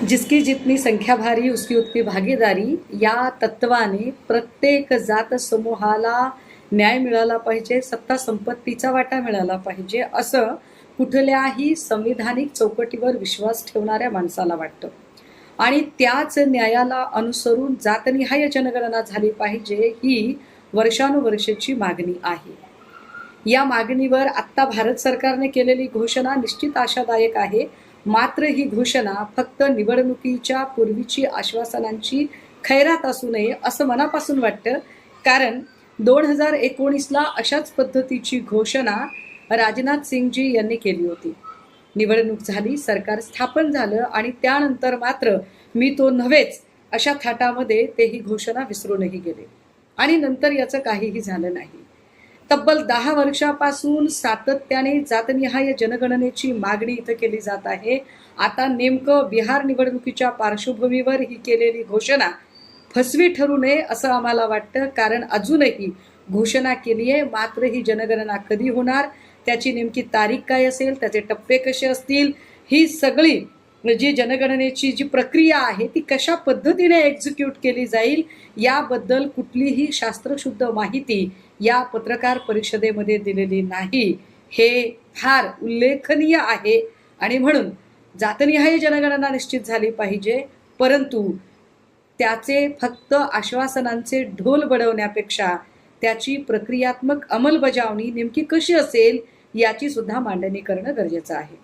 जिसकी जितनी संख्या भारी उसकी उतनी भागीदारी या तत्वाने प्रत्येक जात समूहाला न्याय मिळाला पाहिजे, सत्ता संपत्तीचा वाटा मिळाला पाहिजे असं कुठल्याही संविधानिक चौकटीवर विश्वास ठेवणाऱ्या माणसाला वाटतं. आणि त्याच न्यायाला अनुसरून जातनिहाय जनगणना झाली पाहिजे ही वर्षानुवर्षाची मागणी आहे. या मागणीवर आत्ता भारत सरकारने केलेली घोषणा निश्चित आशादायक आहे. मात्र ही घोषणा फक्त निवडणुकीच्या पूर्वीची आश्वासनांची खैरात असू नये असं मनापासून वाटतं. कारण 2019ला अशाच पद्धतीची घोषणा राजनाथ सिंगजी यांनी केली होती. निवडणूक झाली, सरकार स्थापन झालं आणि त्यानंतर मात्र मी तो नव्हेच अशा थाटामध्ये ते ही घोषणा विसरूनही गेले आणि नंतर याचं काहीही झालं नाही. तब्बल 10 वर्षापासून सातत्याने जातनिहाय जनगणनेची मागणी इथं केली जात आहे. आता नेमकं बिहार निवडणुकीच्या पार्श्वभूमीवर ही केलेली घोषणा फसवी ठरू नये असं आम्हाला वाटतं. कारण अजूनही घोषणा केली आहे, मात्र ही जनगणना कधी होणार, त्याची नेमकी तारीख काय असेल, त्याचे टप्पे कसे असतील, ही सगळी जी जनगणनेची जी प्रक्रिया आहे ती कशा पद्धतीने एक्झिक्यूट केली जाईल याबद्दल कुठलीही शास्त्रशुद्ध माहिती या पत्रकार परिषदेमध्ये दिलेली नाही. हे फार उल्लेखनीय आहे आणि म्हणून जातनिहाय जनगणना निश्चित झाली पाहिजे, परंतु त्याचे फक्त आश्वासनांचे ढोल बडवण्यापेक्षा त्याची प्रक्रियात्मक अंमलबजावणी नेमकी कशी असेल याची सुद्धा मांडणी करणं गरजेचं आहे.